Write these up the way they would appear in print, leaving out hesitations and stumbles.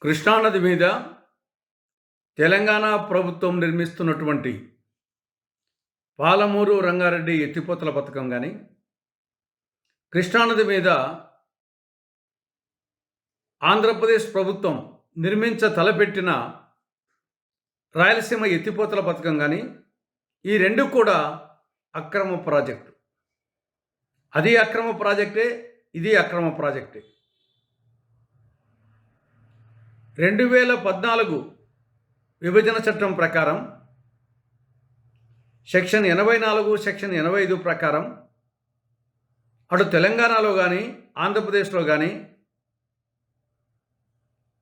కృష్ణానది మీద తెలంగాణ ప్రభుత్వం నిర్మిస్తున్నటువంటి పాలమూరు రంగారెడ్డి ఎత్తిపోతల పథకం కానీ, కృష్ణానది మీద ఆంధ్రప్రదేశ్ ప్రభుత్వం తలపెట్టిన రాయలసీమ ఎత్తిపోతల పథకం కానీ, ఈ రెండు కూడా అక్రమ ప్రాజెక్టు. అది అక్రమ ప్రాజెక్టే, ఇది అక్రమ ప్రాజెక్టే. 2014 విభజన చట్టం ప్రకారం సెక్షన్ 84, సెక్షన్ 85 ప్రకారం అటు తెలంగాణలో కానీ ఆంధ్రప్రదేశ్లో కానీ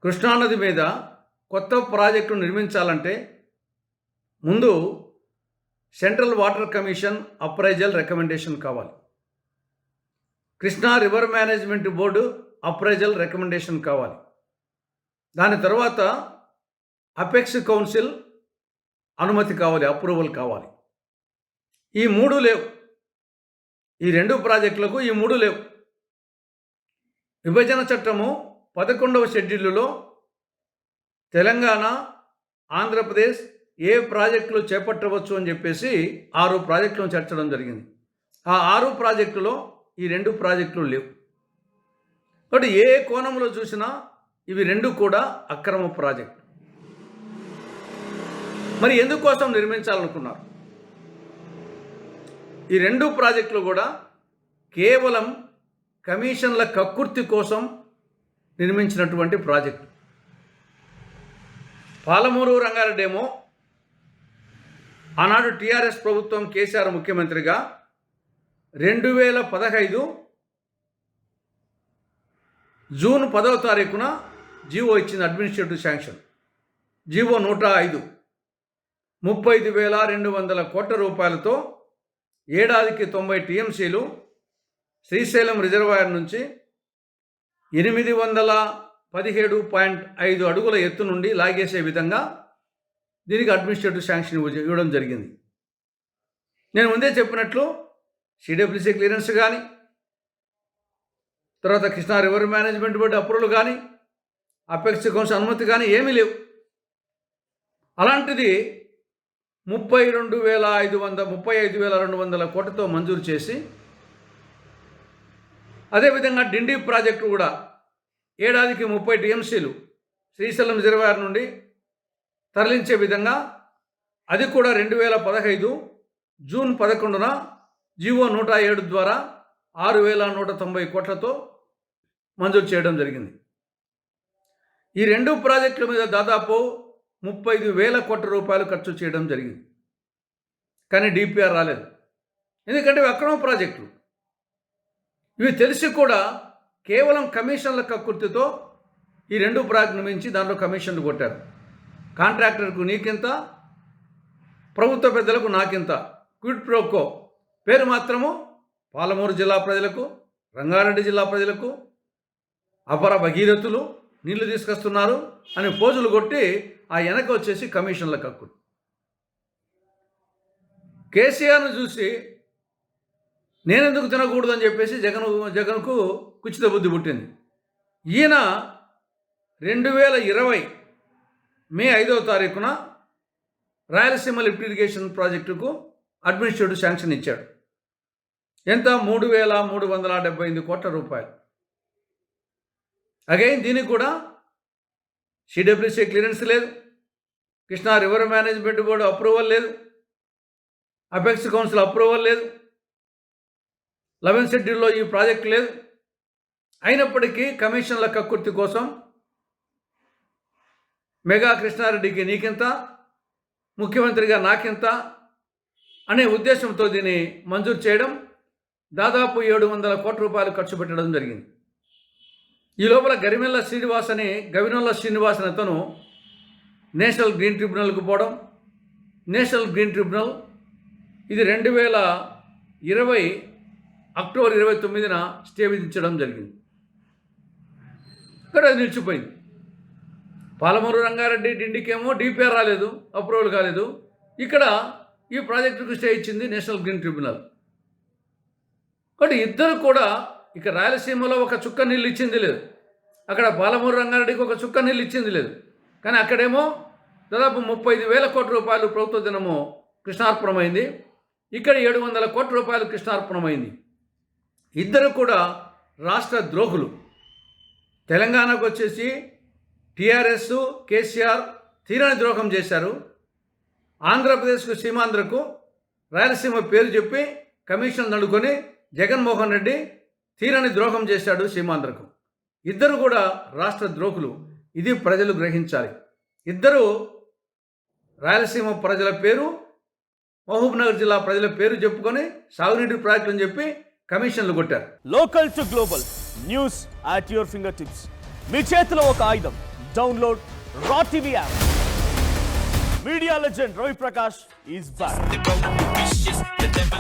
కృష్ణానది మీద కొత్త ప్రాజెక్టు నిర్మించాలంటే ముందు central water commission appraisal recommendation కావాలి. Krishna river management board appraisal recommendation కావాలి. దాని తర్వాత అపెక్స్ కౌన్సిల్ అనుమతి కావాలి, అప్రూవల్ కావాలి. ఈ మూడు లేవు. ఈ రెండు ప్రాజెక్టులకు ఈ మూడు లేవు. విభజన చట్టము 11వ షెడ్యూల్లో తెలంగాణ, ఆంధ్రప్రదేశ్ ఏ ప్రాజెక్టులు చేపట్టవచ్చు అని చెప్పేసి 6 ప్రాజెక్టులను చేర్చడం జరిగింది. ఆ 6 ప్రాజెక్టులో ఈ రెండు ప్రాజెక్టులు లేవు. కాబట్టి ఏ కోణంలో చూసినా ఇవి రెండు కూడా అక్రమ ప్రాజెక్టు. మరి ఎందుకోసం నిర్మించాలనుకున్నారు? ఈ రెండు ప్రాజెక్టులు కూడా కేవలం కమిషన్ల కక్కుర్తి కోసం నిర్మించినటువంటి ప్రాజెక్టు. పాలమూరు రంగారెడ్డి ఏమో ఆనాడు టీఆర్ఎస్ ప్రభుత్వం కేసీఆర్ ముఖ్యమంత్రిగా 2015 జూన్ 10వ తారీఖున జీవో ఇచ్చింది, అడ్మినిస్ట్రేటివ్ శాంక్షన్. జీవో 105 35,200 కోట్ల రూపాయలతో ఏడాదికి 90 టీఎంసీలు శ్రీశైలం రిజర్వాయర్ నుంచి 817.5 అడుగుల ఎత్తు నుండి లాగేసే విధంగా దీనికి అడ్మినిస్ట్రేటివ్ శాంక్షన్ ఇవ్వడం జరిగింది. నేను ముందే చెప్పినట్లు సిడబ్ల్యూసీ క్లియరెన్స్ కానీ, తర్వాత Krishna river management board approval కానీ, అపెక్స్ కౌన్సిల్ అనుమతి కానీ ఏమీ లేవు. అలాంటిది 35,200 కోట్లతో మంజూరు చేసి, అదేవిధంగా డిండి ప్రాజెక్టు కూడా ఏడాదికి 30 టీఎంసీలు శ్రీశైలం రిజర్వాయర్ నుండి తరలించే విధంగా అది కూడా 2015 జూన్ 11న జీవో 107 ద్వారా 6,190 కోట్లతో మంజూరు చేయడం జరిగింది. ఈ రెండు ప్రాజెక్టుల మీద దాదాపు 35,000 కోట్ల రూపాయలు ఖర్చు చేయడం జరిగింది. కానీ డిపిఆర్ రాలేదు. ఎందుకంటే ఇవి అక్రమ ప్రాజెక్టులు. ఇవి తెలిసి కూడా కేవలం కమిషన్ల కక్కుర్తితో ఈ రెండు ప్రాజెక్టు నిర్మించి దాంట్లో కమిషన్లు కొట్టారు. కాంట్రాక్టర్కు నీకింత, ప్రభుత్వ పెద్దలకు నాకింత, క్విడ్ ప్రోకో. పేరు మాత్రము పాలమూరు జిల్లా ప్రజలకు, రంగారెడ్డి జిల్లా ప్రజలకు అపర భగీరథులు నీళ్లు తీసుకొస్తున్నారు అని పోజులు కొట్టి ఆ వెనక వచ్చేసి కమిషన్ల కక్కుడు. కేసీఆర్ను చూసి నేనెందుకు తినకూడదని చెప్పేసి జగన్కు కుచిత బుద్ధి పుట్టింది. ఈయన 2020 మే 5వ తారీఖున రాయలసీమ లిఫ్ట్ ఇరిగేషన్ ప్రాజెక్టుకు అడ్మినిస్ట్రేటివ్ శాంక్షన్ ఇచ్చాడు. ఎంత? 3,378 కోట్ల రూపాయలు. అగైన్ దీనికి కూడా సిడబ్ల్యూసీ క్లియరెన్స్ లేదు, Krishna river management board approval లేదు, అపెక్స్ కౌన్సిల్ అప్రూవల్ లేదు, 11th షెడ్యూల్లో ఈ ప్రాజెక్టు లేదు. అయినప్పటికీ కమిషన్ల కక్కుర్తి కోసం మెగా కృష్ణారెడ్డికి నీకింత, ముఖ్యమంత్రిగా నాకింత అనే ఉద్దేశంతో దీన్ని మంజూరు చేయడం, దాదాపు 700 కోట్ల రూపాయలు ఖర్చు పెట్టడం జరిగింది. ఈ లోపల గవినొల్ల శ్రీనివాస్ అతను నేషనల్ గ్రీన్ ట్రిబ్యునల్కు పోవడం, నేషనల్ గ్రీన్ ట్రిబ్యునల్ ఇది 2020 అక్టోబర్ 29న స్టే విధించడం జరిగింది. ఇక్కడ అది నిలిచిపోయింది. పాలమూరు రంగారెడ్డి డిండికేమో డిపిఆర్ రాలేదు, అప్రూవల్ కాలేదు. ఇక్కడ ఈ ప్రాజెక్టుకు స్టే ఇచ్చింది నేషనల్ గ్రీన్ ట్రిబ్యునల్. కాబట్టి ఇద్దరు కూడా ఇక రాయలసీమలో ఒక చుక్క నీళ్ళు ఇచ్చింది లేదు. అక్కడ పాలమూరు రంగారెడ్డికి ఒక చుక్క నీళ్ళు ఇచ్చింది లేదు. కానీ అక్కడేమో దాదాపు 35,000 కోట్ల రూపాయలు ప్రభుత్వ దినము కృష్ణార్పణమైంది. ఇక్కడ 700 కోట్ల రూపాయలు కృష్ణార్పణమైంది. ఇద్దరు కూడా రాష్ట్ర ద్రోహులు. తెలంగాణకు వచ్చేసి టీఆర్ఎస్ కేసీఆర్ తీరని ద్రోహం చేశారు. ఆంధ్రప్రదేశ్కు సీమాంధ్రకు రాయలసీమ పేరు చెప్పి కమిషన్లు నడుకొని జగన్మోహన్ రెడ్డి తీరని ద్రోహం చేశాడు సీమాంధ్రకు. ఇద్దరు కూడా రాష్ట్ర ద్రోహులు. ఇది ప్రజలు గ్రహించాలి. ఇద్దరు రాయలసీమ ప్రజల పేరు, మహబూబ్నగర్ జిల్లా ప్రజల పేరు చెప్పుకొని సాగునీటి ప్రాజెక్టుని చెప్పి కమిషన్లు కొట్టారు. Local to global news at your finger tips. మీ చేతిలో ఒక ఆయుధం. Download Raw TV app. Media legend Ravi Prakash is back.